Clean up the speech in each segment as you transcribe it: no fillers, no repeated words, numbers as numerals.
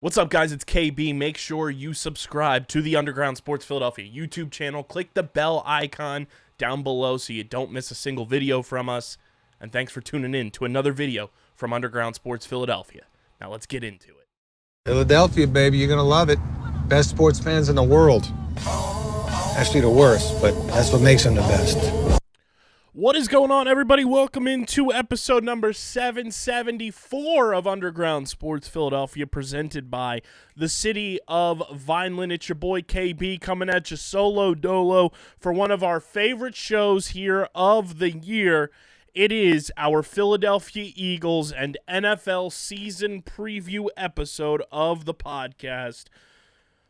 What's up, guys? It's KB. Make sure you subscribe to the Underground Sports Philadelphia YouTube channel. Click the bell icon down below so you don't miss a single video from us. And thanks for tuning in to another video from Underground Sports Philadelphia. Now let's get into it. Philadelphia, baby, you're going to love it. Best sports fans in the world. Actually the worst, but that's what makes them the best. What is going on, everybody? Welcome into episode number 774 of Underground Sports Philadelphia, presented by the city of Vineland. It's your boy KB coming at you solo dolo for one of our favorite shows here of the year. It is our Philadelphia Eagles and NFL season preview episode of the podcast.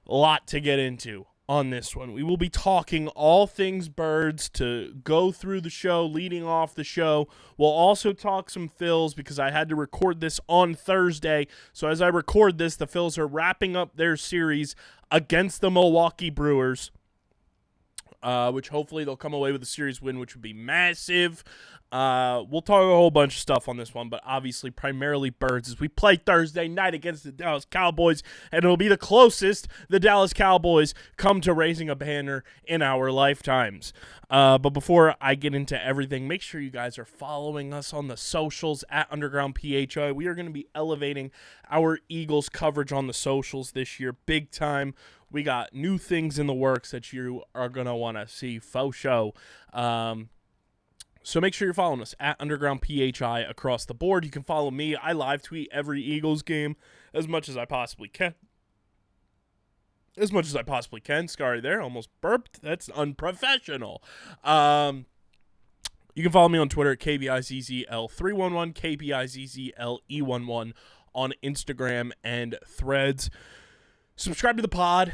A lot to get into on this one. We will be talking all things birds to go through the show, leading off the show. We'll also talk some Phils because I had to record this on Thursday. So as I record this, the Phils are wrapping up their series against the Milwaukee Brewers, which hopefully they'll come away with a series win, which would be massive. We'll talk a whole bunch of stuff on this one, but obviously primarily birds as we play Thursday night against the Dallas Cowboys, and it'll be the closest the Dallas Cowboys come to raising a banner in our lifetimes. But before I get into everything, make sure you guys are following us on the socials at Underground PHI. We are going to be elevating our Eagles coverage on the socials this year big time. We got new things in the works that you are going to want to see, faux show. So make sure you're following us at Underground PHI across the board. You can follow me. I live tweet every Eagles game as much as I possibly can. Sorry there, almost burped. That's unprofessional. You can follow me on Twitter at KBIZZL311, KBIZZLE11 on Instagram and Threads. Subscribe to the pod.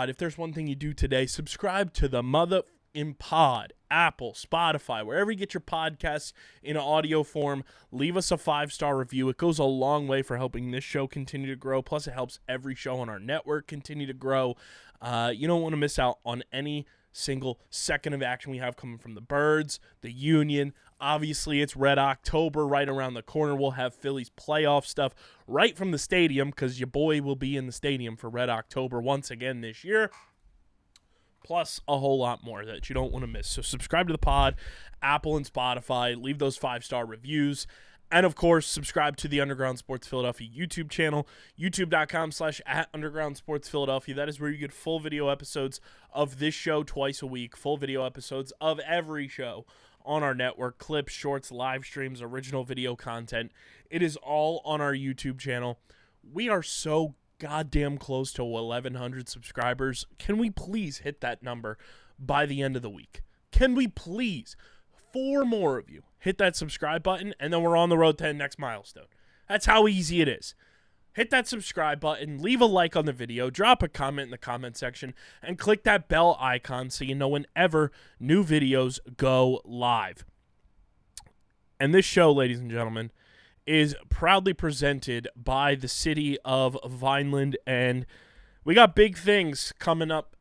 If there's one thing you do today, subscribe to the mother in pod, Apple, Spotify, wherever you get your podcasts in audio form. Leave us a 5-star review. It goes a long way for helping this show continue to grow. Plus, it helps every show on our network continue to grow. You don't want to miss out on any single second of action we have coming from the Birds, the Union. Obviously, it's Red October right around the corner. We'll have Phillies playoff stuff right from the stadium because your boy will be in the stadium for Red October once again this year. Plus a whole lot more that you don't want to miss. So subscribe to the pod, Apple and Spotify. Leave those 5-star reviews. And, of course, subscribe to the Underground Sports Philadelphia YouTube channel, youtube.com/@Underground Sports Philadelphia. That is where you get full video episodes of this show twice a week, full video episodes of every show on our network, clips, shorts, live streams, original video content. It is all on our YouTube channel. We are so goddamn close to 1,100 subscribers. Can we please hit that number by the end of the week? Can we please, 4 more of you, hit that subscribe button, and then we're on the road to the next milestone. That's how easy it is. Hit that subscribe button, leave a like on the video, drop a comment in the comment section, and click that bell icon so you know whenever new videos go live. And this show, ladies and gentlemen, is proudly presented by the city of Vineland, and we got big things coming up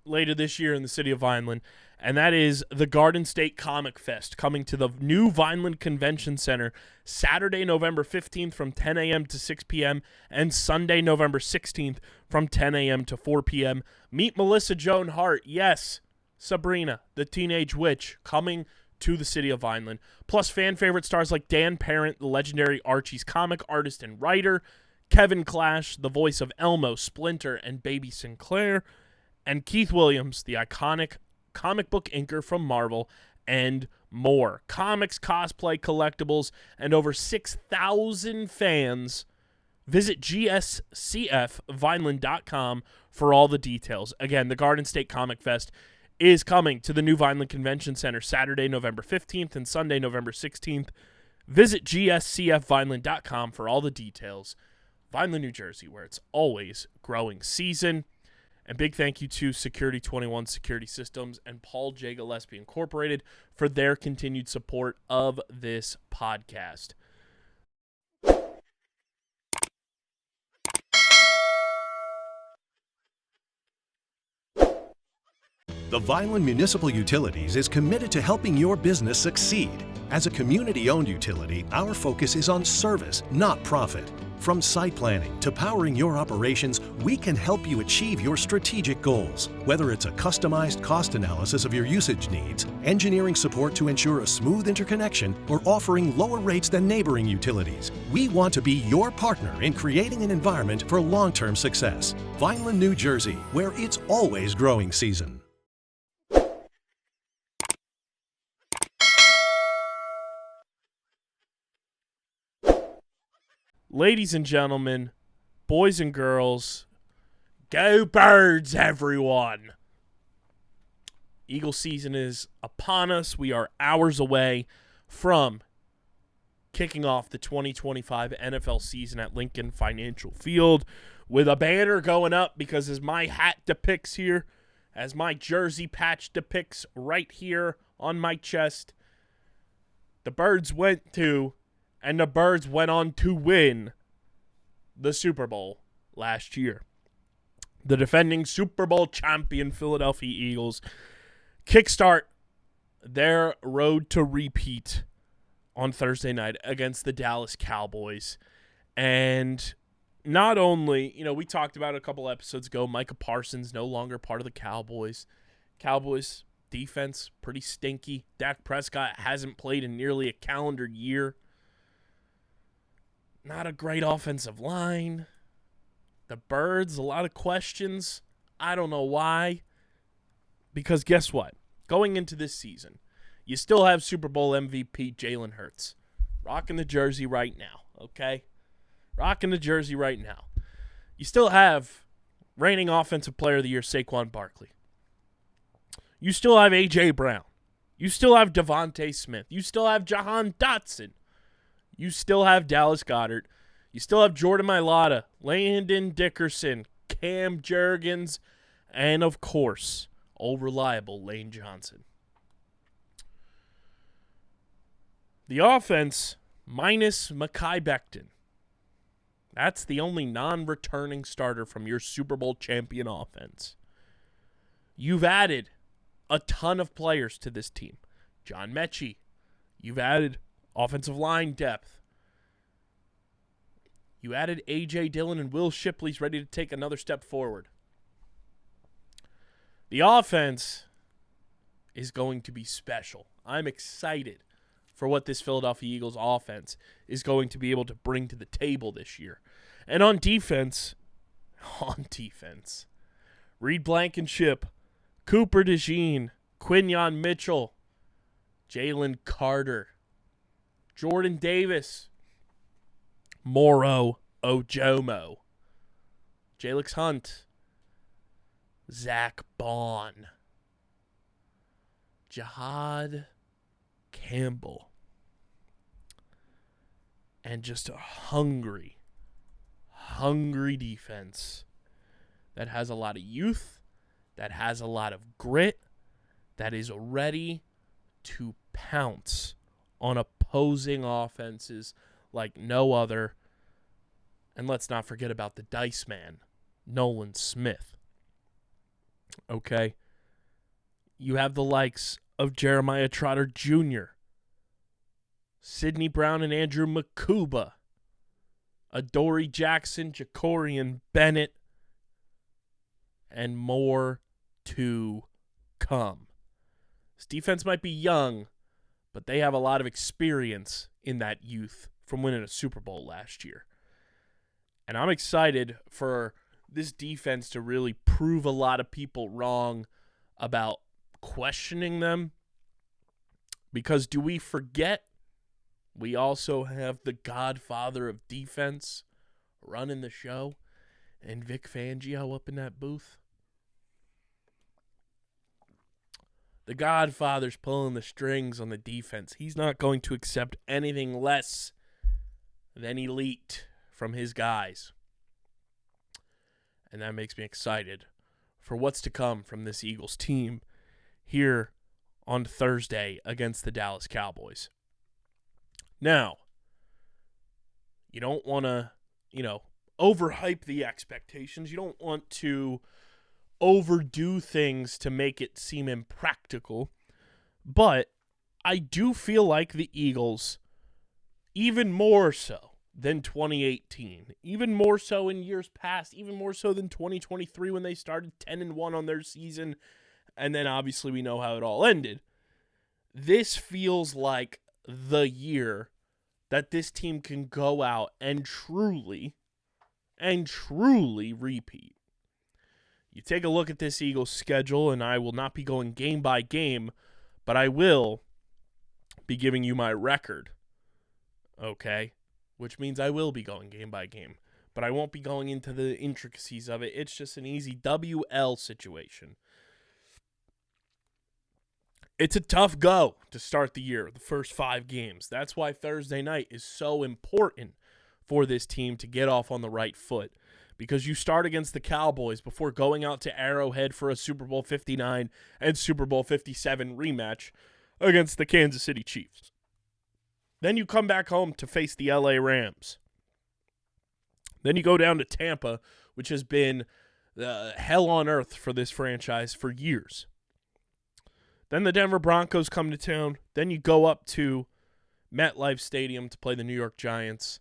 later this year in the city of Vineland, and that is the Garden State Comic Fest coming to the new Vineland Convention Center Saturday, November 15th from 10 a.m. to 6 p.m. and Sunday, November 16th from 10 a.m. to 4 p.m. Meet Melissa Joan Hart, yes, Sabrina, the Teenage Witch, coming to the city of Vineland. Plus fan favorite stars like Dan Parent, the legendary Archie's comic artist and writer, Kevin Clash, the voice of Elmo, Splinter, and Baby Sinclair, and Keith Williams, the iconic comic book inker from Marvel, and more. Comics, cosplay, collectibles, and over 6,000 fans. Visit gscfvineland.com for all the details. Again, the Garden State Comic Fest is coming to the new Vineland Convention Center Saturday, November 15th and Sunday, November 16th. Visit gscfvineland.com for all the details. Vineland, New Jersey, where it's always growing season. And big thank you to Security 21 Security Systems and Paul J. Gillespie Incorporated for their continued support of this podcast. The Vineland Municipal Utilities is committed to helping your business succeed. As a community-owned utility, our focus is on service, not profit. From site planning to powering your operations, we can help you achieve your strategic goals. Whether it's a customized cost analysis of your usage needs, engineering support to ensure a smooth interconnection, or offering lower rates than neighboring utilities, we want to be your partner in creating an environment for long-term success. Vineland, New Jersey, where it's always growing season. Ladies and gentlemen, boys and girls, go Birds, everyone! Eagle season is upon us. We are hours away from kicking off the 2025 NFL season at Lincoln Financial Field with a banner going up because as my hat depicts here, as my jersey patch depicts right here on my chest, the Birds went to and the Birds went on to win the Super Bowl last year. The defending Super Bowl champion Philadelphia Eagles kickstart their road to repeat on Thursday night against the Dallas Cowboys. And not only, we talked about it a couple episodes ago, Micah Parsons no longer part of the Cowboys. Cowboys defense pretty stinky. Dak Prescott hasn't played in nearly a calendar year. Not a great offensive line. The Birds, a lot of questions. I don't know why. Because guess what? Going into this season, you still have Super Bowl MVP Jalen Hurts. Rocking the jersey right now, okay? Rocking the jersey right now. You still have reigning Offensive Player of the Year Saquon Barkley. You still have A.J. Brown. You still have Devontae Smith. You still have Jahan Dotson. You still have Dallas Goedert. You still have Jordan Mailata, Landon Dickerson, Cam Jurgens, and, of course, old reliable Lane Johnson. The offense, minus Mekhi Becton. That's the only non-returning starter from your Super Bowl champion offense. You've added a ton of players to this team. John Mechie. You've added offensive line depth. You added A.J. Dillon and Will Shipley's ready to take another step forward. The offense is going to be special. I'm excited for what this Philadelphia Eagles offense is going to be able to bring to the table this year. And on defense, Reed Blankenship, Cooper DeJean, Quinyon Mitchell, Jalen Carter, Jordan Davis, Moro Ojomo, Jalix Hunt, Zach Bond, Jihad Campbell, and just a hungry defense that has a lot of youth, that has a lot of grit, that is ready to pounce on opposing offenses like no other. And let's not forget about the Dice Man, Nolan Smith. Okay? You have the likes of Jeremiah Trotter Jr., Sidney Brown and Andrew Makuba, Adoree Jackson, Jacorian Bennett, and more to come. This defense might be young, but they have a lot of experience in that youth from winning a Super Bowl last year. And I'm excited for this defense to really prove a lot of people wrong about questioning them. Because do we forget we also have the godfather of defense running the show and Vic Fangio up in that booth? The godfather's pulling the strings on the defense. He's not going to accept anything less than elite from his guys. And that makes me excited for what's to come from this Eagles team here on Thursday against the Dallas Cowboys. Now, you don't want to, overhype the expectations. You don't want to overdo things to make it seem impractical. But I do feel like the Eagles, even more so than 2018. Even more so in years past, even more so than 2023 when they started 10-1 on their season. And then obviously we know how it all ended. This feels like the year that this team can go out and truly repeat. You take a look at this Eagles schedule, and I will not be going game by game, but I will be giving you my record, okay? Which means I will be going game by game, but I won't be going into the intricacies of it. It's just an easy WL situation. It's a tough go to start the year, the first 5 games. That's why Thursday night is so important for this team to get off on the right foot, because you start against the Cowboys before going out to Arrowhead for a Super Bowl 59 and Super Bowl 57 rematch against the Kansas City Chiefs. Then you come back home to face the LA Rams. Then you go down to Tampa, which has been hell on earth for this franchise for years. Then the Denver Broncos come to town. Then you go up to MetLife Stadium to play the New York Giants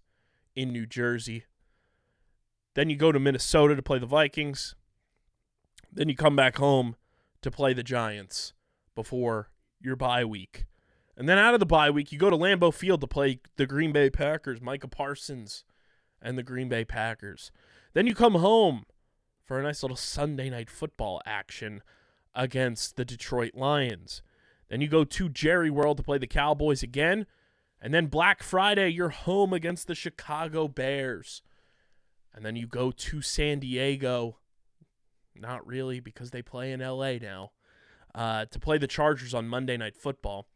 in New Jersey. Then you go to Minnesota to play the Vikings. Then you come back home to play the Giants before your bye week. And then out of the bye week, you go to Lambeau Field to play the Green Bay Packers, Micah Parsons and the Green Bay Packers. Then you come home for a nice little Sunday night football action against the Detroit Lions. Then you go to Jerry World to play the Cowboys again. And then Black Friday, you're home against the Chicago Bears. And then you go to San Diego, not really because they play in LA now, to play the Chargers on Monday Night Football.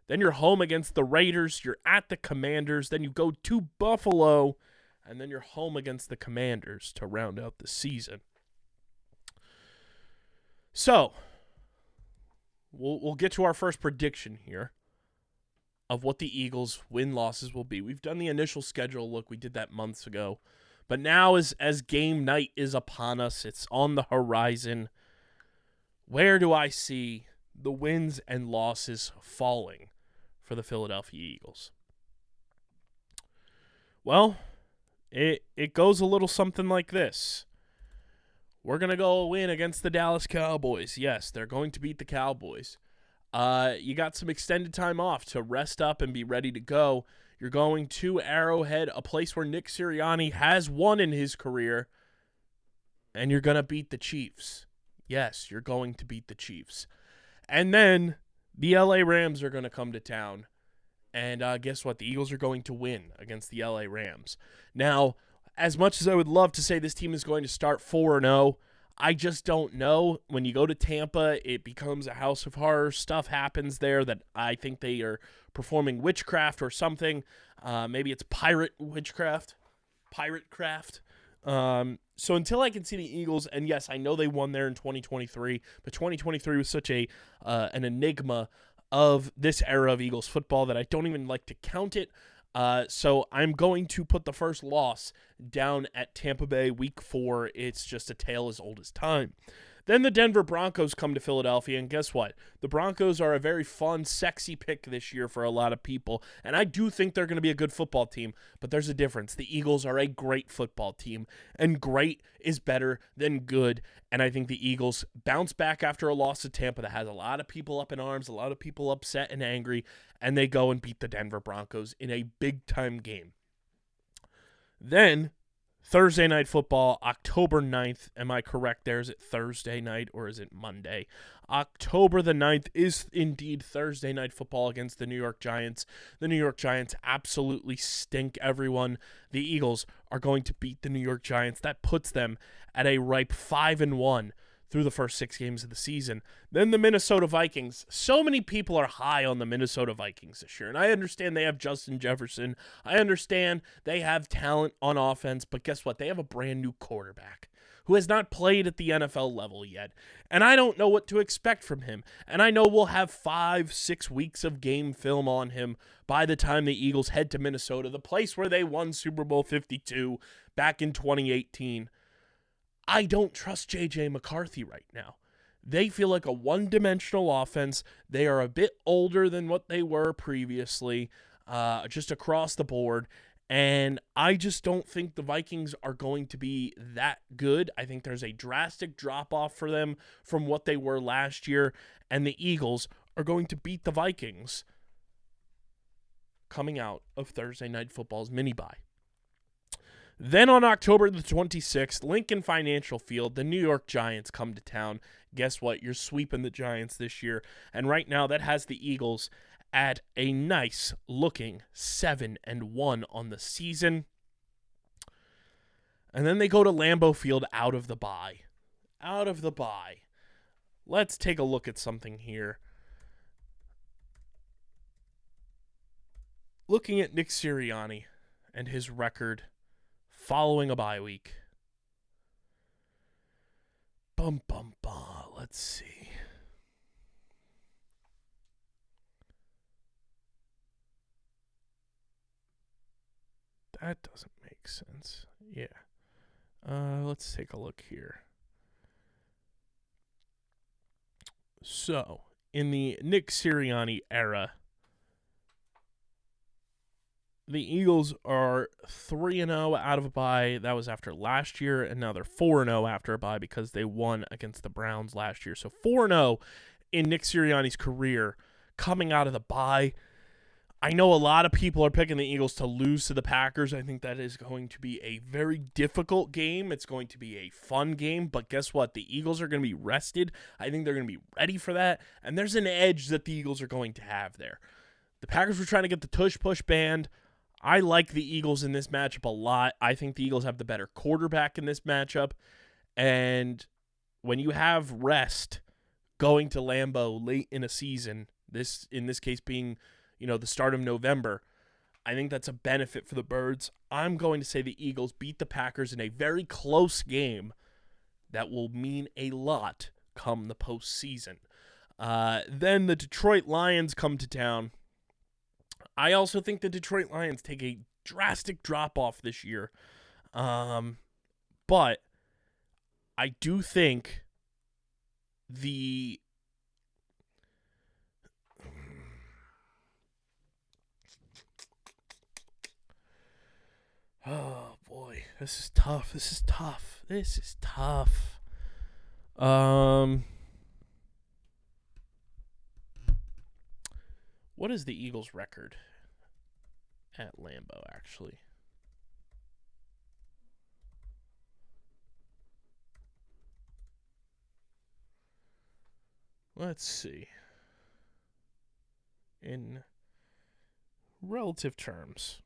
Then you're home against the Raiders. You're at the Commanders. Then you go to Buffalo. And then you're home against the Commanders to round out the season. So, we'll get to our first prediction here of what the Eagles' win-losses will be. We've done the initial schedule. Look, we did that months ago. But now as game night is upon us, it's on the horizon, where do I see the wins and losses falling for the Philadelphia Eagles? Well, it goes a little something like this. We're going to go win against the Dallas Cowboys. Yes, they're going to beat the Cowboys. You got some extended time off to rest up and be ready to go. You're going to Arrowhead, a place where Nick Sirianni has won in his career, and you're going to beat the Chiefs. Yes, you're going to beat the Chiefs. And then the LA Rams are going to come to town, and guess what? The Eagles are going to win against the LA Rams. Now, as much as I would love to say this team is going to start 4-0, I just don't know. When you go to Tampa, it becomes a house of horrors. Stuff happens there that I think they are performing witchcraft or something. Maybe it's pirate craft. So until I can see the Eagles, and yes, I know they won there in 2023, but 2023 was such an enigma of this era of Eagles football that I don't even like to count it. So I'm going to put the first loss down at Tampa Bay Week 4. It's just a tale as old as time. Then the Denver Broncos come to Philadelphia, and guess what? The Broncos are a very fun, sexy pick this year for a lot of people, and I do think they're going to be a good football team, but there's a difference. The Eagles are a great football team, and great is better than good, and I think the Eagles bounce back after a loss to Tampa that has a lot of people up in arms, a lot of people upset and angry, and they go and beat the Denver Broncos in a big-time game. Then Thursday Night Football, October 9th. Am I correct there? Is it Thursday night or is it Monday? October the 9th is indeed Thursday Night Football against the New York Giants. The New York Giants absolutely stink, everyone. The Eagles are going to beat the New York Giants. That puts them at a ripe 5-1 through the first 6 games of the season. Then the Minnesota Vikings. So many people are high on the Minnesota Vikings this year, and I understand they have Justin Jefferson. I understand they have talent on offense, but guess what? They have a brand new quarterback who has not played at the NFL level yet, and I don't know what to expect from him. And I know we'll have 5-6 weeks of game film on him by the time the Eagles head to Minnesota, the place where they won Super Bowl 52 back in 2018. I don't trust J.J. McCarthy right now. They feel like a one-dimensional offense. They are a bit older than what they were previously, just across the board. And I just don't think the Vikings are going to be that good. I think there's a drastic drop-off for them from what they were last year, and the Eagles are going to beat the Vikings coming out of Thursday Night Football's mini-bye. Then on October the 26th, Lincoln Financial Field, the New York Giants come to town. Guess what? You're sweeping the Giants this year. And right now that has the Eagles at a nice looking 7-1 on the season. And then they go to Lambeau Field out of the bye. Out of the bye. Let's take a look at something here. Looking at Nick Sirianni and his record following a bye week. Let's see. That doesn't make sense. Yeah. Let's take a look here. So, in the Nick Sirianni era, the Eagles are 3-0 out of a bye. That was after last year, and now they're 4-0 after a bye because they won against the Browns last year. So 4-0 in Nick Sirianni's career coming out of the bye. I know a lot of people are picking the Eagles to lose to the Packers. I think that is going to be a very difficult game. It's going to be a fun game, but guess what? The Eagles are going to be rested. I think they're going to be ready for that, and there's an edge that the Eagles are going to have there. The Packers were trying to get the tush-push banned. I like the Eagles in this matchup a lot. I think the Eagles have the better quarterback in this matchup. And when you have rest going to Lambeau late in a season, in this case being, the start of November, I think that's a benefit for the Birds. I'm going to say the Eagles beat the Packers in a very close game that will mean a lot come the postseason. Then the Detroit Lions come to town. I also think the Detroit Lions take a drastic drop-off this year. But I do think oh, boy. This is tough. What is the Eagles' record at Lambeau, actually? Let's see. In relative terms,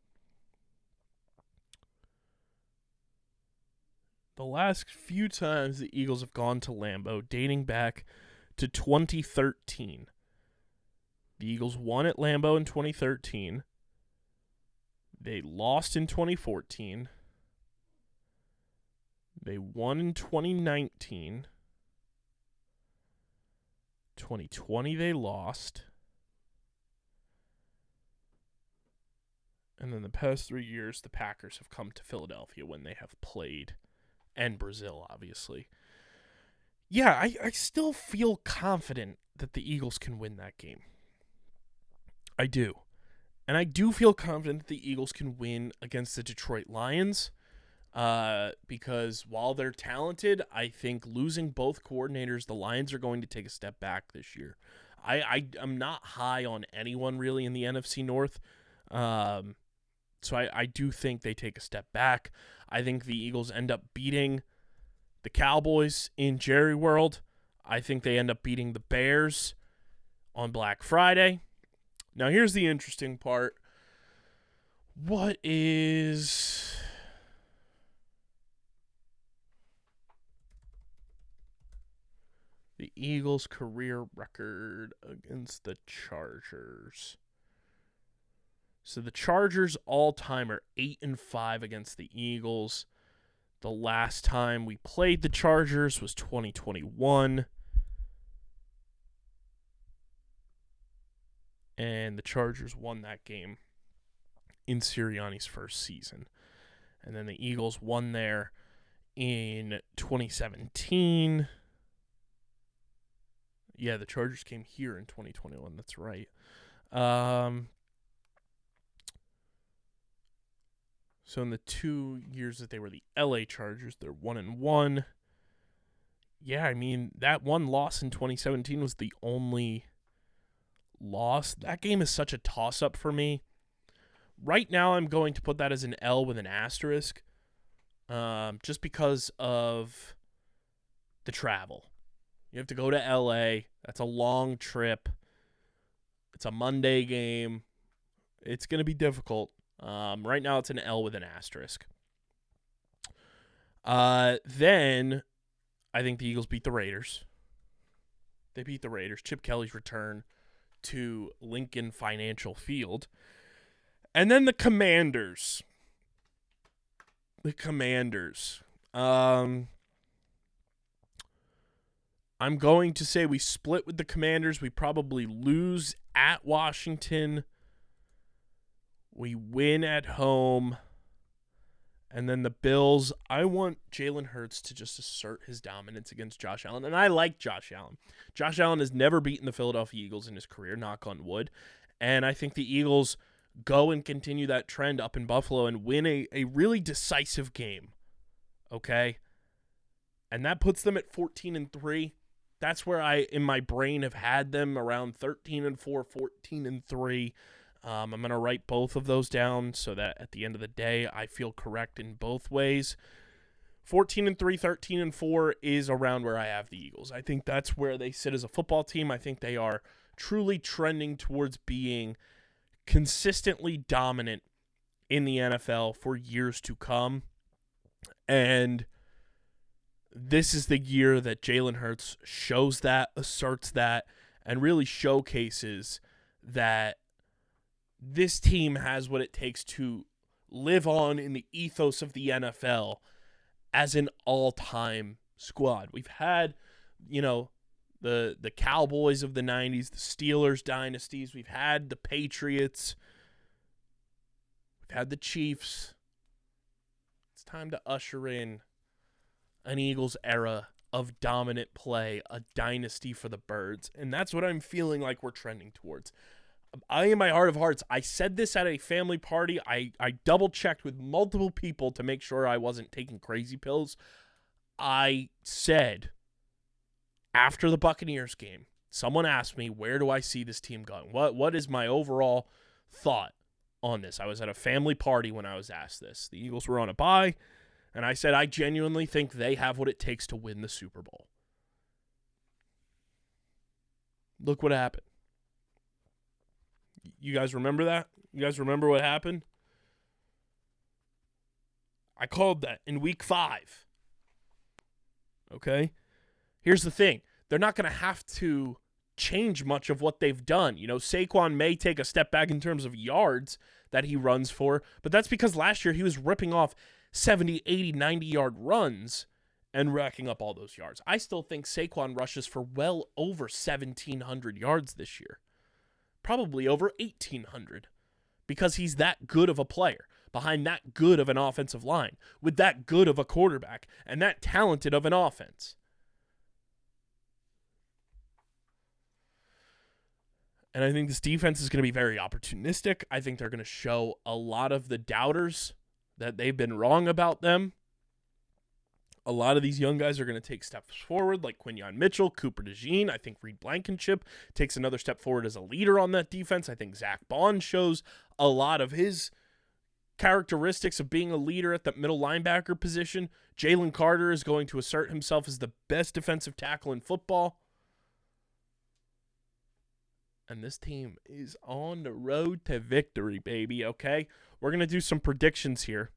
the last few times the Eagles have gone to Lambeau, dating back to 2013. The Eagles won at Lambeau in 2013. They lost in 2014. They won in 2019. 2020 they lost. And then the past 3 years, the Packers have come to Philadelphia when they have played. And Brazil, obviously. Yeah, I still feel confident that the Eagles can win that game. I do. And I do feel confident that the Eagles can win against the Detroit Lions because while they're talented, I think losing both coordinators, the Lions are going to take a step back this year. I'm not high on anyone really in the NFC North, so I do think they take a step back. I think the Eagles end up beating the Cowboys in Jerry World. I think they end up beating the Bears on Black Friday. Now, here's the interesting part. What is the Eagles' career record against the Chargers? So the Chargers all-time are 8-5 against the Eagles. The last time we played the Chargers was 2021. And the Chargers won that game in Sirianni's first season. And then the Eagles won there in 2017. Yeah, the Chargers came here in 2021. That's right. So in the 2 years that they were the LA Chargers, they're 1-1. Yeah, I mean, that one loss in 2017 was the only loss. That game is such a toss-up for me. Right now, I'm going to put that as an L with an asterisk, just because of the travel. You have to go to LA. That's a long trip. It's a Monday game. It's going to be difficult. Right now, it's an L with an asterisk. Then, I think the Eagles beat the Raiders. They beat the Raiders. Chip Kelly's return to Lincoln Financial Field. And then the Commanders. I'm going to say we split with the Commanders. We probably lose at Washington. We win at home. And then the Bills, I want Jalen Hurts to just assert his dominance against Josh Allen. And I like Josh Allen. Josh Allen has never beaten the Philadelphia Eagles in his career, knock on wood. And I think the Eagles go and continue that trend up in Buffalo and win a really decisive game. Okay? And that puts them at 14-3. That's where I, in my brain, have had them around 13-4, 14-3. I'm going to write both of those down so that at the end of the day, I feel correct in both ways. 14-3, 13-4 is around where I have the Eagles. I think that's where they sit as a football team. I think they are truly trending towards being consistently dominant in the NFL for years to come. And this is the year that Jalen Hurts shows that, asserts that, and really showcases that this team has what it takes to live on in the ethos of the NFL as an all-time squad. We've had, the Cowboys of the 90s, the Steelers dynasties. We've had the Patriots. We've had the Chiefs. It's time to usher in an Eagles era of dominant play, a dynasty for the Birds. And that's what I'm feeling like we're trending towards. In my heart of hearts, I said this at a family party. I double-checked with multiple people to make sure I wasn't taking crazy pills. I said, after the Buccaneers game, someone asked me, where do I see this team going? What is my overall thought on this? I was at a family party when I was asked this. The Eagles were on a bye, and I said, I genuinely think they have what it takes to win the Super Bowl. Look what happened. You guys remember that? You guys remember what happened? I called that in week 5. Okay? Here's the thing. They're not going to have to change much of what they've done. Saquon may take a step back in terms of yards that he runs for, but that's because last year he was ripping off 70, 80, 90-yard runs and racking up all those yards. I still think Saquon rushes for well over 1,700 yards this year. Probably over 1,800 because he's that good of a player behind that good of an offensive line with that good of a quarterback and that talented of an offense. And I think this defense is going to be very opportunistic. I think they're going to show a lot of the doubters that they've been wrong about them. A lot of these young guys are going to take steps forward, like Quinyon Mitchell, Cooper DeJean. I think Reed Blankenship takes another step forward as a leader on that defense. I think Zach Bond shows a lot of his characteristics of being a leader at the middle linebacker position. Jalen Carter is going to assert himself as the best defensive tackle in football. And this team is on the road to victory, baby, okay? We're going to do some predictions here.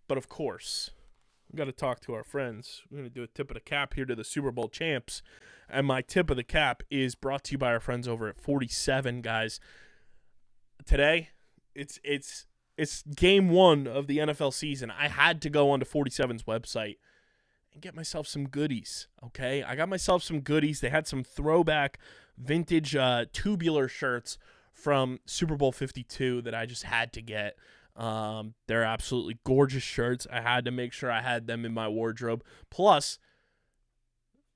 But of course, we've got to talk to our friends. We're going to do a tip of the cap here to the Super Bowl champs. And my tip of the cap is brought to you by our friends over at 47, guys. Today, it's game 1 of the NFL season. I had to go onto 47's website and get myself some goodies, okay? I got myself some goodies. They had some throwback vintage tubular shirts from Super Bowl 52 that I just had to get. They're absolutely gorgeous shirts. I had to make sure I had them in my wardrobe. Plus,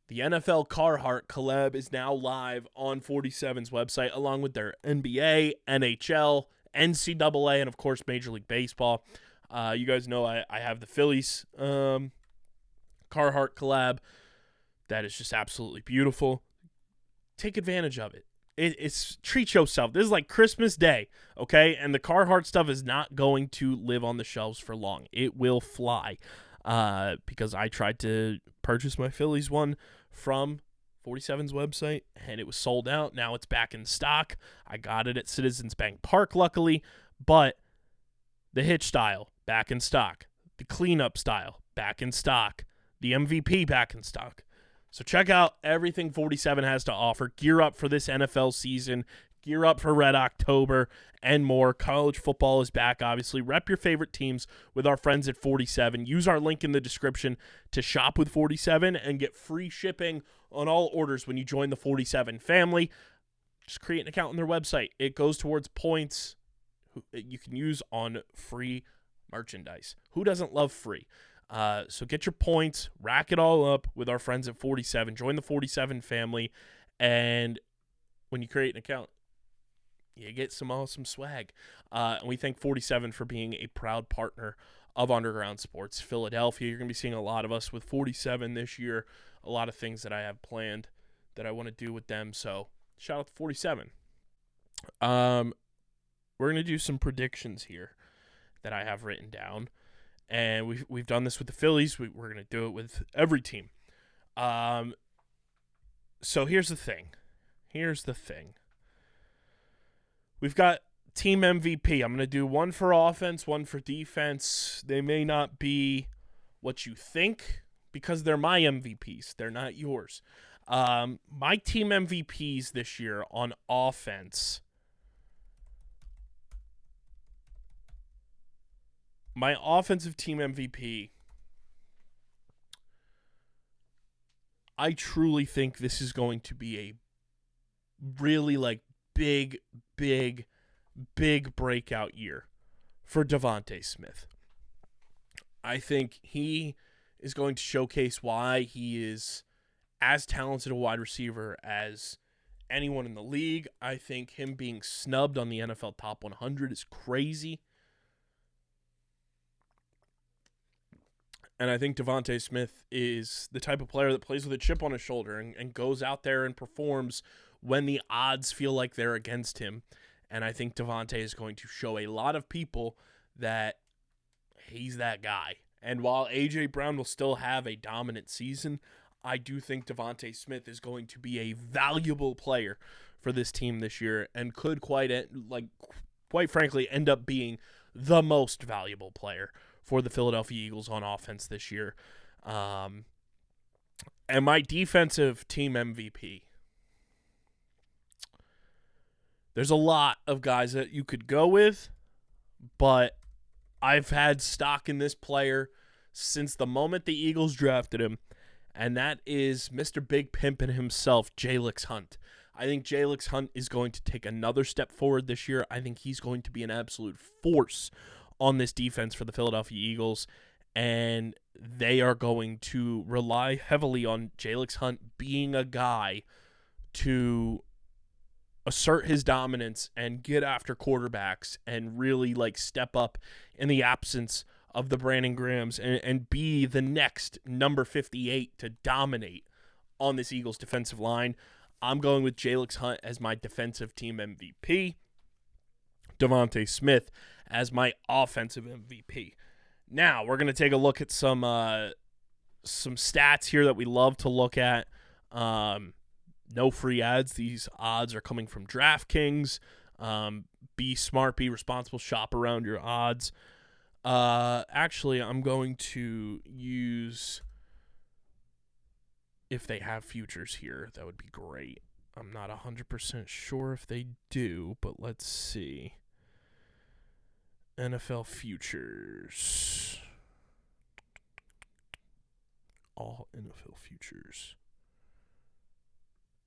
The NFL Carhartt collab is now live on 47's website, along with their NBA, NHL, NCAA, and, of course, Major League Baseball. You guys know I have the Phillies Carhartt collab. That is just absolutely beautiful. Take advantage of it. It's treat yourself. This is like Christmas Day, okay? And the Carhartt stuff is not going to live on the shelves for long. It will fly. Because I tried to purchase my Phillies one from 47's website, and it was sold out. Now it's back in stock. I got it at Citizens Bank Park, luckily, but the hitch style, back in stock. The cleanup style, back in stock. The MVP, back in stock. So check out everything 47 has to offer. Gear up for this NFL season. Gear up for Red October and more. College football is back, obviously. Rep your favorite teams with our friends at 47. Use our link in the description to shop with 47 and get free shipping on all orders when you join the 47 family. Just create an account on their website. It goes towards points you can use on free merchandise. Who doesn't love free? So get your points, rack it all up with our friends at 47. Join the 47 family, and when you create an account, you get some awesome swag. And we thank 47 for being a proud partner of Underground Sports Philadelphia. You're going to be seeing a lot of us with 47 this year. A lot of things that I have planned that I want to do with them. So shout out to 47. We're going to do some predictions here that I have written down. And we've done this with the Phillies. We're going to do it with every team. So here's the thing. We've got team MVP. I'm going to do one for offense, one for defense. They may not be what you think because they're my MVPs. They're not yours. My team MVPs this year on offense. My offensive team MVP. I truly think this is going to be a really big breakout year for Devontae Smith. I think he is going to showcase why he is as talented a wide receiver as anyone in the league. I think him being snubbed on the NFL Top 100 is crazy. And I think Devontae Smith is the type of player that plays with a chip on his shoulder and goes out there and performs when the odds feel like they're against him. And I think Devontae is going to show a lot of people that he's that guy. And while A.J. Brown will still have a dominant season, I do think Devontae Smith is going to be a valuable player for this team this year and could quite frankly end up being the most valuable player for the Philadelphia Eagles on offense this year. And my defensive team MVP. There's a lot of guys that you could go with, but I've had stock in this player since the moment the Eagles drafted him, and that is Mr. Big Pimpin' himself, Jalix Hunt. I think Jalix Hunt is going to take another step forward this year. I think he's going to be an absolute force on this defense for the Philadelphia Eagles, and they are going to rely heavily on Jalix Hunt being a guy to assert his dominance and get after quarterbacks and really step up in the absence of the Brandon Grahams and be the next number 58 to dominate on this Eagles defensive line. I'm going with Jalix Hunt as my defensive team MVP. Devontae Smith as my offensive MVP. Now, we're going to take a look at some stats here that we love to look at. No free ads. These odds are coming from DraftKings. Be smart, be responsible, shop around your odds. Actually, I'm going to use, if they have futures here, that would be great. I'm not 100% sure if they do, but let's see. NFL futures. All NFL futures.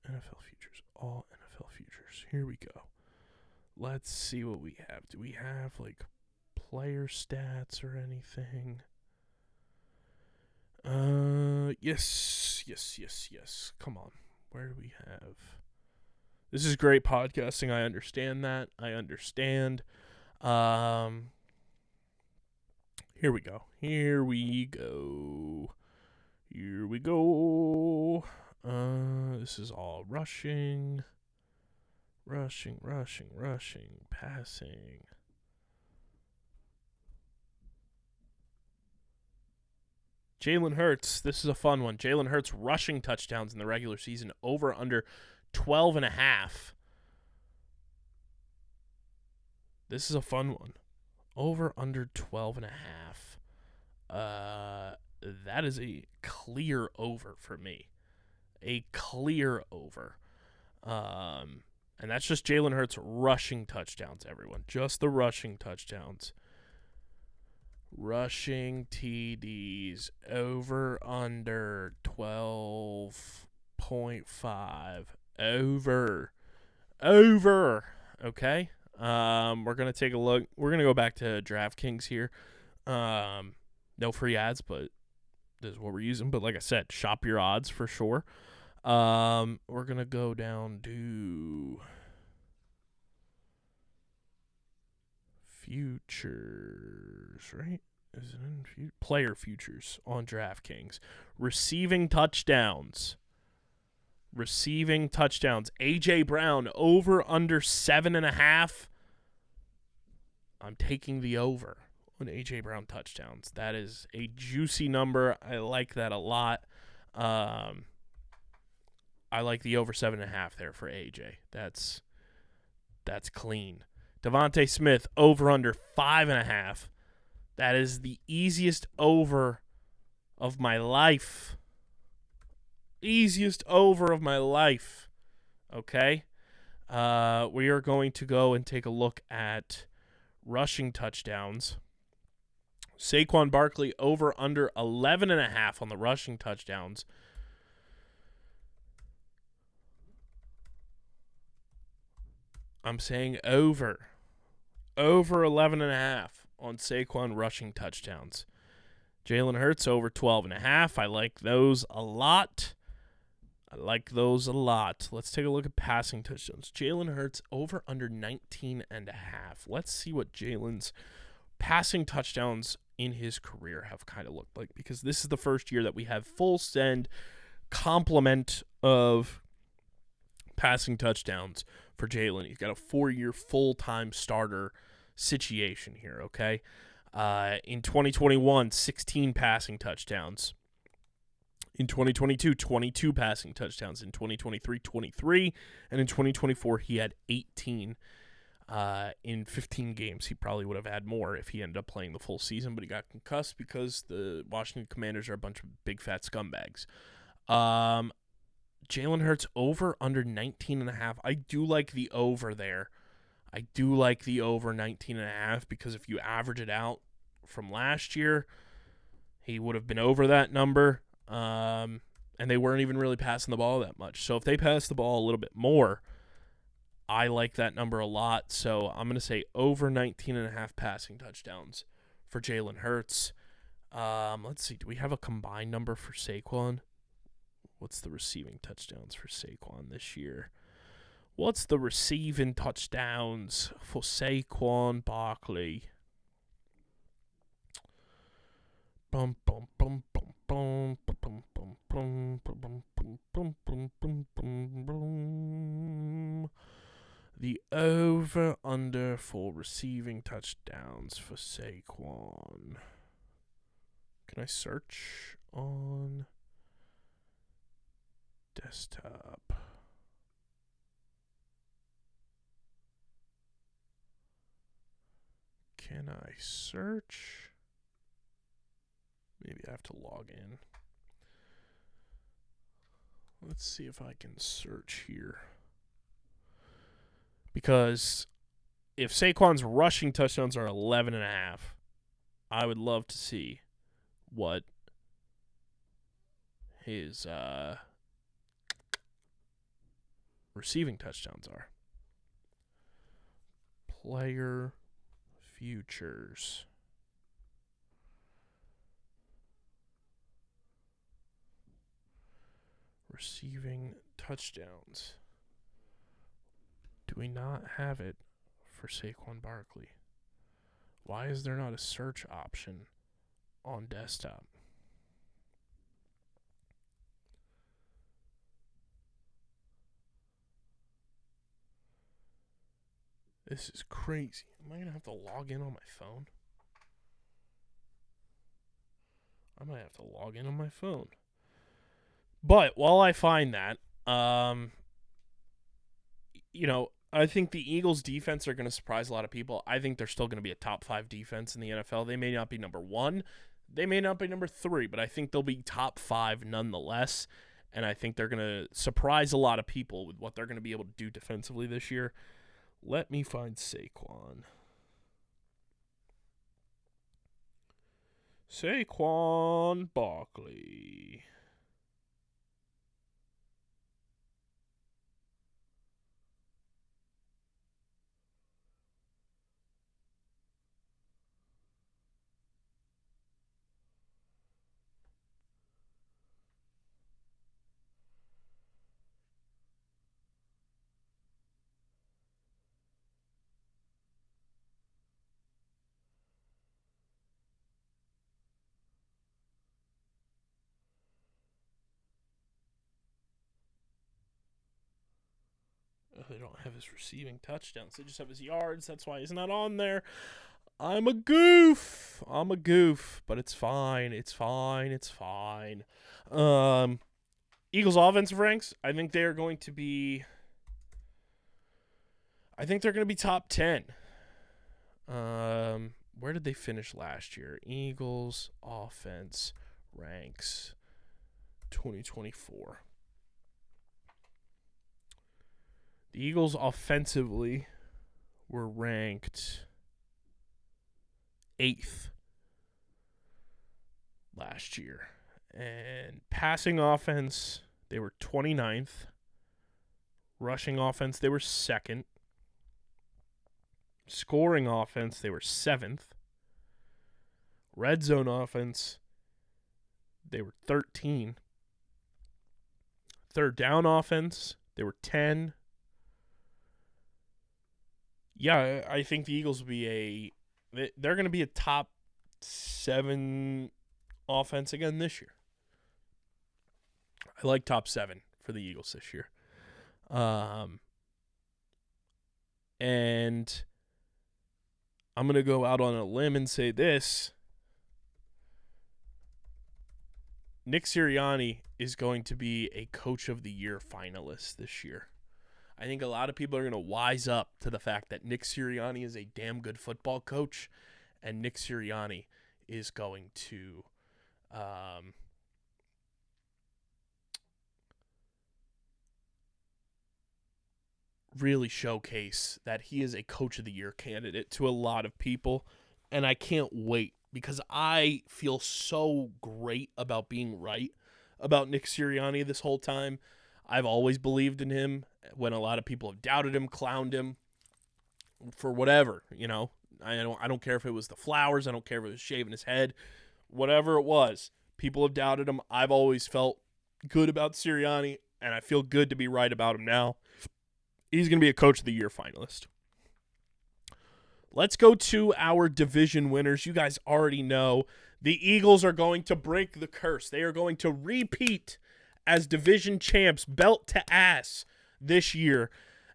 NFL futures. All NFL futures. Here we go. Let's see what we have. Do we have player stats or anything? Yes, Yes. Come on. Where do we have? This is great podcasting. I understand that. I understand. Here we go. This is all rushing, passing. Jalen Hurts, this is a fun one. Jalen Hurts rushing touchdowns in the regular season, over under 12.5. This is a fun one. Over under 12.5. That is a clear over for me. A clear over. And that's just Jalen Hurts rushing touchdowns, everyone. Just the rushing touchdowns. Rushing TDs over under 12.5. Over. Okay. We're gonna take a look. We're gonna go back to DraftKings here. No free ads, but this is what we're using. But like I said, shop your odds for sure. We're gonna go down to futures, right? Is it in player futures on DraftKings? Receiving touchdowns. AJ Brown over under 7.5. I'm taking the over on AJ Brown touchdowns. That is a juicy number. I like that a lot. I like the over 7.5 there for AJ. That's clean. Devontae Smith over under 5.5. That is the easiest over of my life. Okay? We are going to go and take a look at rushing touchdowns. Saquon Barkley over under 11.5 on the rushing touchdowns. I'm saying over 11.5 on Saquon rushing touchdowns. Jalen Hurts over 12.5. I like those a lot. Let's take a look at passing touchdowns. Jalen Hurts over under 19.5. Let's see what Jalen's passing touchdowns in his career have kind of looked like, because this is the first year that we have full send complement of passing touchdowns for Jalen. He's got a 4-year full-time starter situation here, okay? In 2021, 16 passing touchdowns. In 2022, 22 passing touchdowns. In 2023, 23. And in 2024, he had 18 in 15 games. He probably would have had more if he ended up playing the full season, but he got concussed because the Washington Commanders are a bunch of big fat scumbags. Jalen Hurts over under 19.5. I do like the over there. I do like the over 19.5 because if you average it out from last year, he would have been over that number. And they weren't even really passing the ball that much. So if they pass the ball a little bit more, I like that number a lot. So I'm going to say over 19.5 passing touchdowns for Jalen Hurts. Let's see. Do we have a combined number for Saquon? What's the receiving touchdowns for Saquon this year? What's the receiving touchdowns for Saquon Barkley? Bum, bum, bum, bum, bum, bum, bum, bum, bum, bum, bum, bum, bum, bum. The over-under for receiving touchdowns for Saquon. Can I search on desktop? Can I search? Maybe I have to log in. Let's see if I can search here. Because if Saquon's rushing touchdowns are 11.5, I would love to see what his receiving touchdowns are. Player futures. receiving touchdowns. Do we not have it for Saquon Barkley? Why is there not a search option on desktop? This is crazy. Am I going to have to log in on my phone? I might have to log in on my phone. But while I find that, I think the Eagles' defense are going to surprise a lot of people. I think they're still going to be a top 5 defense in the NFL. They may not be number 1. They may not be number 3, but I think they'll be top 5 nonetheless. And I think they're going to surprise a lot of people with what they're going to be able to do defensively this year. Let me find Saquon. Saquon Barkley. They don't have his receiving touchdowns. They just have his yards. That's why he's not on there. I'm a goof. But it's fine. It's fine. Eagles offensive ranks. I think they're going to be top 10. Where did they finish last year? Eagles offense ranks 2024. The Eagles offensively were ranked 8th last year. And passing offense, they were 29th. Rushing offense, they were 2nd. Scoring offense, they were 7th. Red zone offense, they were 13. Third down offense, they were 10. Yeah, I think the Eagles will be they're going to be a top 7 offense again this year. I like top 7 for the Eagles this year. And I'm going to go out on a limb and say this. Nick Sirianni is going to be a Coach of the Year finalist this year. I think a lot of people are going to wise up to the fact that Nick Sirianni is a damn good football coach, and Nick Sirianni is going to really showcase that he is a Coach of the Year candidate to a lot of people, and I can't wait because I feel so great about being right about Nick Sirianni this whole time. I've always believed in him when a lot of people have doubted him, clowned him for whatever, I don't care if it was the flowers, I don't care if it was shaving his head, whatever it was. People have doubted him. I've always felt good about Sirianni, and I feel good to be right about him now. He's going to be a Coach of the Year finalist. Let's go to our division winners. You guys already know the Eagles are going to break the curse. They are going to repeat as division champs, belt to ass, this year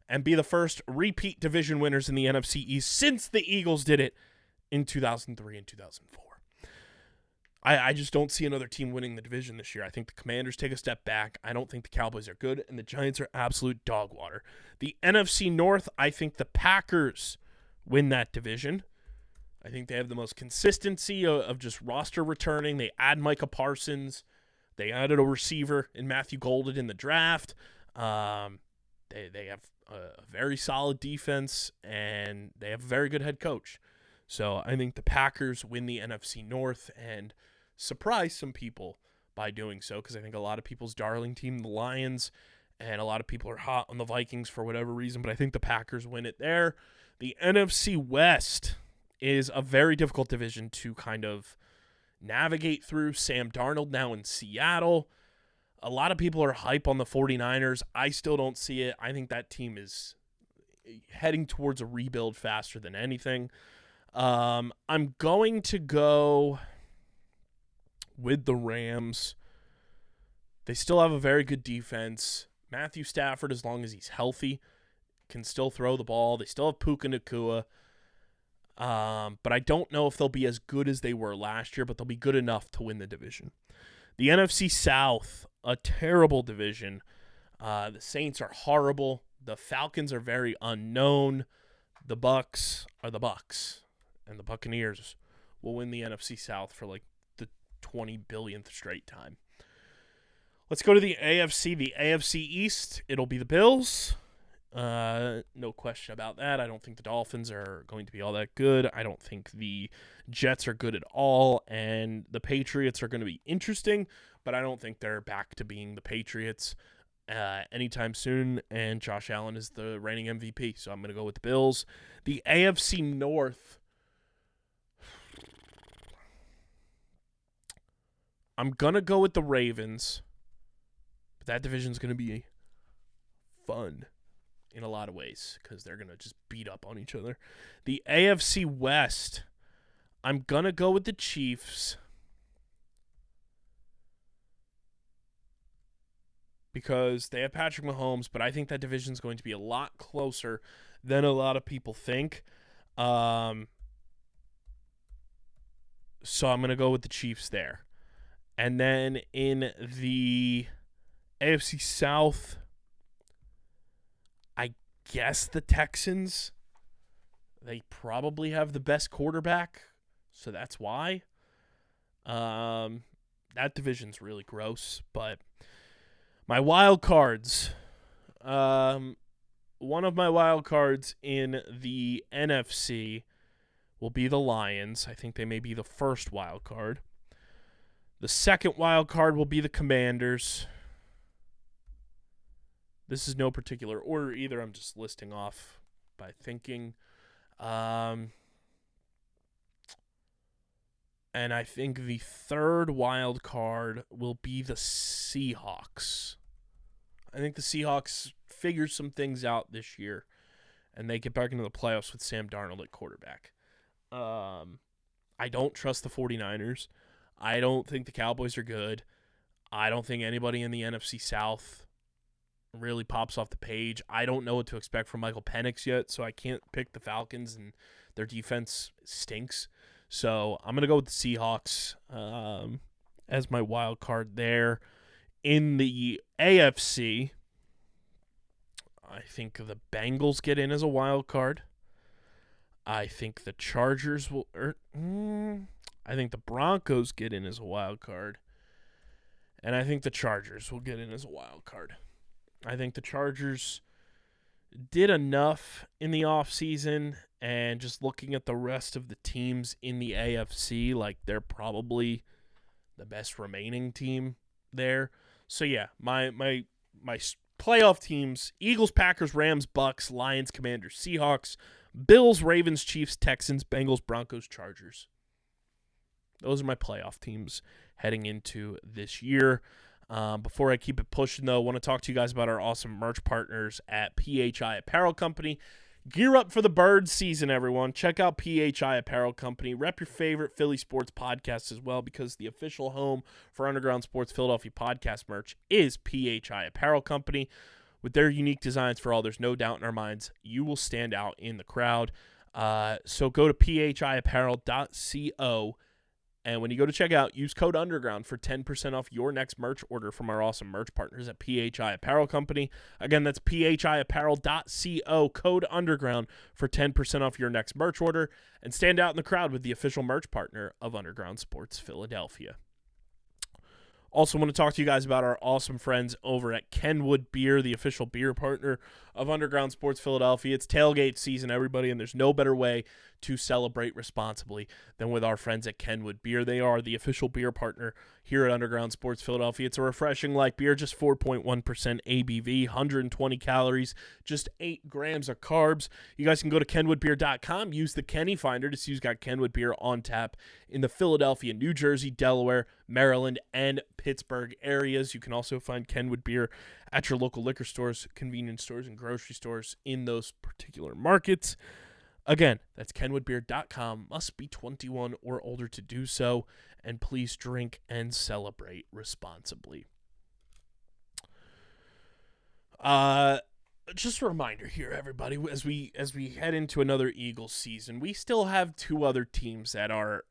and be the first repeat division winners in the NFC East since the Eagles did it in 2003 and 2004. I just don't see another team winning the division this year. I think the Commanders take a step back. I don't think the Cowboys are good, and the Giants are absolute dog water. The NFC North, I think the Packers win that division. I think they have the most consistency of just roster returning. They add Micah Parsons. They added a receiver in Matthew Golden in the draft. They have a very solid defense, and they have a very good head coach. So I think the Packers win the NFC North and surprise some people by doing so, because I think a lot of people's darling team, the Lions, and a lot of people are hot on the Vikings for whatever reason, but I think the Packers win it there. The NFC West is a very difficult division to kind of navigate through. Sam Darnold now in Seattle. A lot of people are hype on the 49ers. I still don't see it. I think that team is heading towards a rebuild faster than anything. I'm going to go with the Rams. They still have a very good defense. Matthew Stafford, as long as he's healthy, can still throw the ball. They still have Puka Nacua. But I don't know if they'll be as good as they were last year, but they'll be good enough to win the division. The NFC South, a terrible division. The Saints are horrible. The Falcons are very unknown. The Bucks are the Bucks. And the Buccaneers will win the NFC South for like the 20 billionth straight time. Let's go to the AFC. The AFC East, it'll be the Bills. No question about that. I don't think the Dolphins are going to be all that good. I don't think the Jets are good at all. And the Patriots are going to be interesting, but I don't think they're back to being the Patriots anytime soon. And Josh Allen is the reigning MVP, so I'm going to go with the Bills. The AFC North, I'm going to go with the Ravens. But that division's going to be fun in a lot of ways because they're going to just beat up on each other. The AFC West, I'm going to go with the Chiefs because they have Patrick Mahomes, but I think that division is going to be a lot closer than a lot of people think. So I'm going to go with the Chiefs there. And then in the AFC South, I guess the Texans, they probably have the best quarterback, so that's why. That division's really gross, but my wild cards, one of my wild cards in the NFC will be the Lions. I think they may be the first wild card. The second wild card will be the Commanders. This is no particular order either. I'm just listing off by thinking. And I think the third wild card will be the Seahawks. I think the Seahawks figure some things out this year, and they get back into the playoffs with Sam Darnold at quarterback. I don't trust the 49ers. I don't think the Cowboys are good. I don't think anybody in the NFC South really pops off the page. I don't know what to expect from Michael Penix yet, so I can't pick the Falcons, and their defense stinks. So I'm going to go with the Seahawks as my wild card there. In the AFC, I think the Bengals get in as a wild card. I think the Chargers will... I think the Broncos get in as a wild card. And I think the Chargers will get in as a wild card. I think the Chargers did enough in the offseason, and just looking at the rest of the teams in the AFC, like they're probably the best remaining team there. So yeah, my playoff teams: Eagles, Packers, Rams, Bucks, Lions, Commanders, Seahawks, Bills, Ravens, Chiefs, Texans, Bengals, Broncos, Chargers. Those are my playoff teams heading into this year. Before I keep it pushing, though, I want to talk to you guys about our awesome merch partners at PHI Apparel Company. Gear up for the bird season, everyone. Check out PHI Apparel Company. Rep your favorite Philly sports podcasts as well, because the official home for Underground Sports Philadelphia podcast merch is PHI Apparel Company. With their unique designs for all, there's no doubt in our minds you will stand out in the crowd. So go to phiapparel.co. And when you go to checkout, use code UNDERGROUND for 10% off your next merch order from our awesome merch partners at PHI Apparel Company. Again, that's phiapparel.co, code UNDERGROUND for 10% off your next merch order. And stand out in the crowd with the official merch partner of Underground Sports Philadelphia. Also want to talk to you guys about our awesome friends over at Kenwood Beer, the official beer partner of Underground Sports Philadelphia. It's tailgate season, everybody, and there's no better way to celebrate responsibly than with our friends at Kenwood Beer. They are the official beer partner here at Underground Sports Philadelphia. It's a refreshing light beer, just 4.1% ABV, 120 calories, just 8 grams of carbs. You guys can go to kenwoodbeer.com, use the Kenny Finder to see who's got Kenwood Beer on tap in the Philadelphia, New Jersey, Delaware, Maryland, and Pittsburgh areas. You can also find Kenwood Beer at your local liquor stores, convenience stores, and grocery stores in those particular markets. Again, that's kenwoodbeer.com. Must be 21 or older to do so, and please drink and celebrate responsibly. Just a reminder here, everybody, as we head into another Eagles season, we still have 2 other teams that are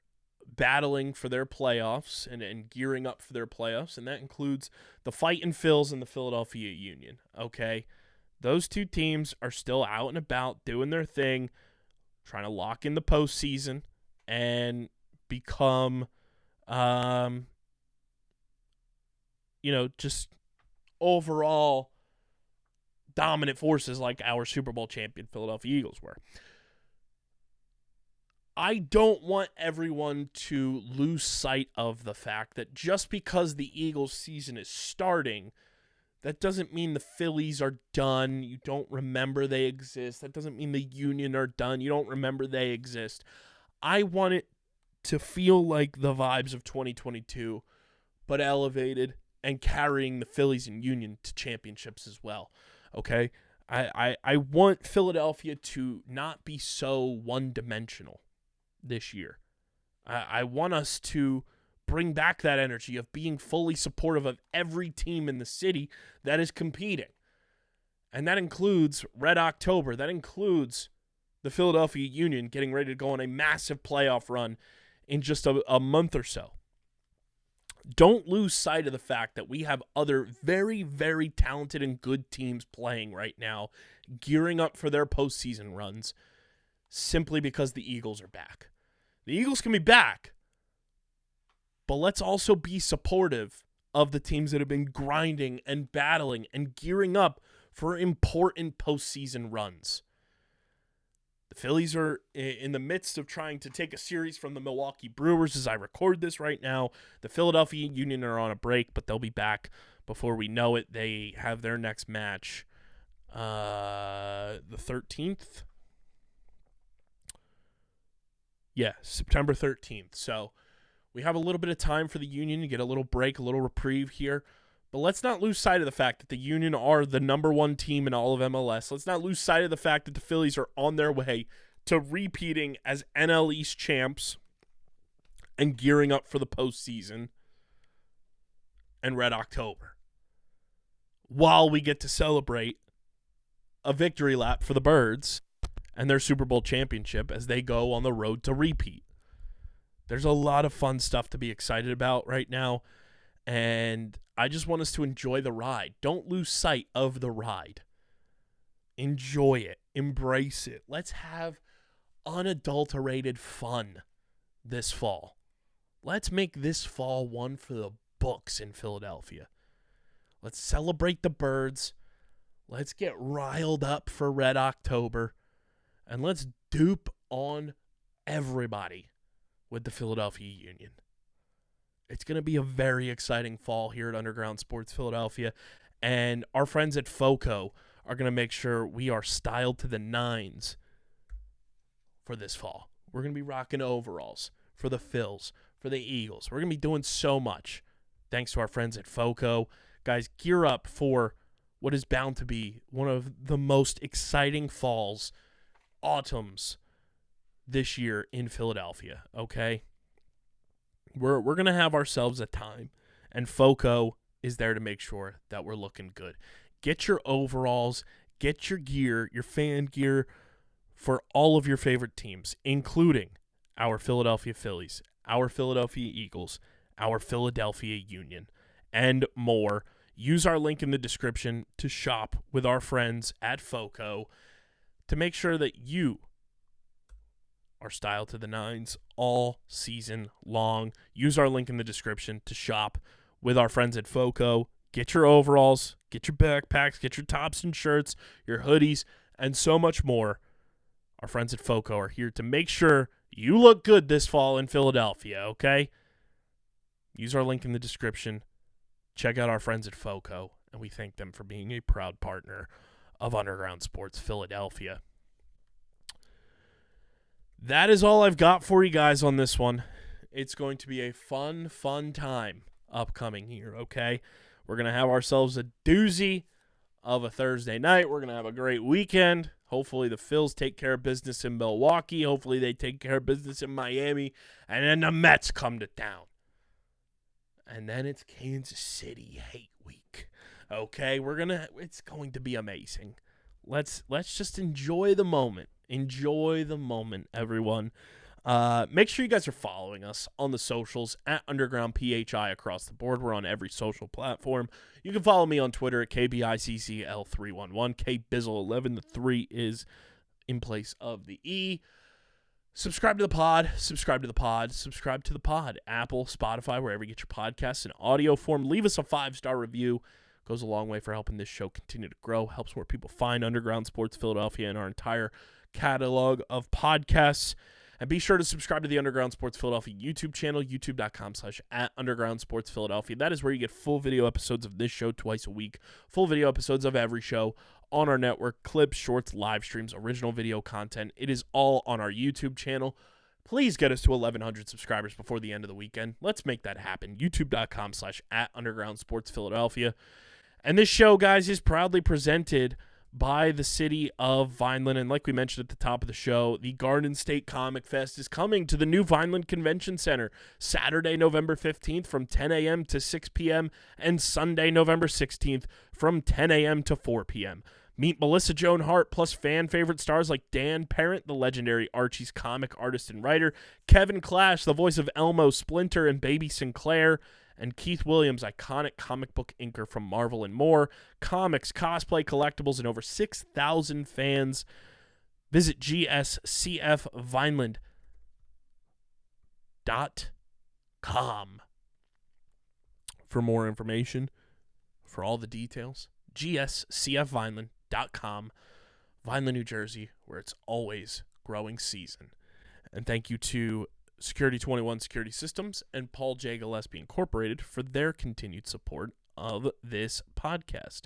battling for their playoffs and gearing up for their playoffs, and that includes the Fightin' Phils and the Philadelphia Union, okay? Those 2 teams are still out and about doing their thing, trying to lock in the postseason and become, just overall dominant forces like our Super Bowl champion Philadelphia Eagles were. I don't want everyone to lose sight of the fact that just because the Eagles season is starting, that doesn't mean the Phillies are done. You don't remember they exist. That doesn't mean the Union are done. You don't remember they exist. I want it to feel like the vibes of 2022, but elevated and carrying the Phillies and Union to championships as well. Okay? I want Philadelphia to not be so one-dimensional this year. I want us to bring back that energy of being fully supportive of every team in the city that is competing. And that includes Red October. That includes the Philadelphia Union getting ready to go on a massive playoff run in just a month or so. Don't lose sight of the fact that we have other very, very talented and good teams playing right now, gearing up for their postseason runs, simply because the Eagles are back. The Eagles can be back, but let's also be supportive of the teams that have been grinding and battling and gearing up for important postseason runs. The Phillies are in the midst of trying to take a series from the Milwaukee Brewers as I record this right now. The Philadelphia Union are on a break, but they'll be back before we know it. They have their next match the 13th. Yeah, September 13th. So we have a little bit of time for the Union to get a little break, a little reprieve here. But let's not lose sight of the fact that the Union are the number 1 team in all of MLS. Let's not lose sight of the fact that the Phillies are on their way to repeating as NL East champs and gearing up for the postseason and Red October, while we get to celebrate a victory lap for the Birds and their Super Bowl championship as they go on the road to repeat. There's a lot of fun stuff to be excited about right now, and I just want us to enjoy the ride. Don't lose sight of the ride. Enjoy it. Embrace it. Let's have unadulterated fun this fall. Let's make this fall one for the books in Philadelphia. Let's celebrate the Birds. Let's get riled up for Red October. And let's dupe on everybody with the Philadelphia Union. It's going to be a very exciting fall here at Underground Sports Philadelphia. And our friends at FOCO are going to make sure we are styled to the nines for this fall. We're going to be rocking overalls for the Phils, for the Eagles. We're going to be doing so much thanks to our friends at FOCO. Guys, gear up for what is bound to be one of the most exciting falls, autumns this year in Philadelphia, okay? We're going to have ourselves a time, and FOCO is there to make sure that we're looking good. Get your overalls, get your gear, your fan gear for all of your favorite teams, including our Philadelphia Phillies, our Philadelphia Eagles, our Philadelphia Union, and more. Use our link in the description to shop with our friends at FOCO to make sure that you are styled to the nines all season long. Use our link in the description to shop with our friends at FOCO. Get your overalls, get your backpacks, get your tops and shirts, your hoodies, and so much more. Our friends at FOCO are here to make sure you look good this fall in Philadelphia, okay? Use our link in the description. Check out our friends at FOCO, and we thank them for being a proud partner of Underground Sports Philadelphia. That is all I've got for you guys on this one. It's going to be a fun time upcoming here, okay? We're going to have ourselves a doozy of a Thursday night. We're going to have a great weekend. Hopefully the Phils take care of business in Milwaukee. Hopefully they take care of business in Miami. And then the Mets come to town. And then it's Kansas City hate week. Okay, it's going to be amazing. Let's just enjoy the moment. Enjoy the moment, everyone. Make sure you guys are following us on the socials at Underground PHI across the board. We're on every social platform. You can follow me on Twitter at KBICCL311, KBizzle11. The 3 is in place of the E. Subscribe to the pod. Subscribe to the pod. Subscribe to the pod. Apple, Spotify, wherever you get your podcasts in audio form. Leave us a 5-star review. Goes a long way for helping this show continue to grow. Helps more people find Underground Sports Philadelphia and our entire catalog of podcasts. And be sure to subscribe to the Underground Sports Philadelphia YouTube channel, youtube.com/@UndergroundSportsPhiladelphia. That is where you get full video episodes of this show twice a week, full video episodes of every show on our network, clips, shorts, live streams, original video content. It is all on our YouTube channel. Please get us to 1,100 subscribers before the end of the weekend. Let's make that happen. youtube.com/@UndergroundSportsPhiladelphia. And this show, guys, is proudly presented by the city of Vineland. And like we mentioned at the top of the show, the Garden State Comic Fest is coming to the new Vineland Convention Center Saturday, November 15th from 10 a.m. to 6 p.m. and Sunday, November 16th from 10 a.m. to 4 p.m. Meet Melissa Joan Hart plus fan favorite stars like Dan Parent, the legendary Archie's comic artist and writer, Kevin Clash, the voice of Elmo, Splinter, and Baby Sinclair, and Keith Williams, iconic comic book inker from Marvel and more. Comics, cosplay, collectibles, and over 6,000 fans. Visit gscfvineland.com for more information, for all the details. gscfvineland.com, Vineland, New Jersey, where it's always growing season. And thank you to Security 21 Security Systems and Paul J. Gillespie Incorporated for their continued support of this podcast.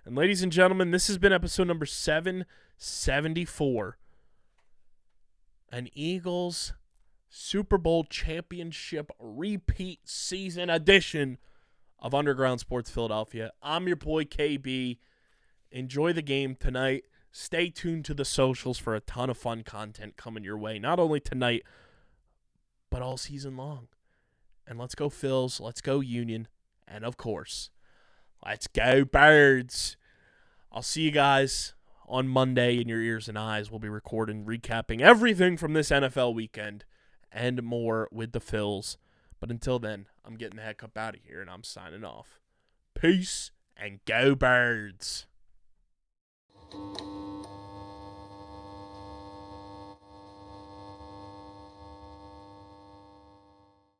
And ladies and gentlemen, this has been episode number 774, an Eagles Super Bowl championship repeat season edition of Underground Sports Philadelphia. I'm your boy KB. Enjoy the game tonight. Stay tuned to the socials for a ton of fun content coming your way, not only tonight, but all season long. And let's go Phils, let's go Union, and of course, let's go Birds. I'll see you guys on Monday in your ears and eyes. We'll be recording, recapping everything from this NFL weekend and more with the Phils. But until then, I'm getting the heck up out of here and I'm signing off. Peace and go Birds.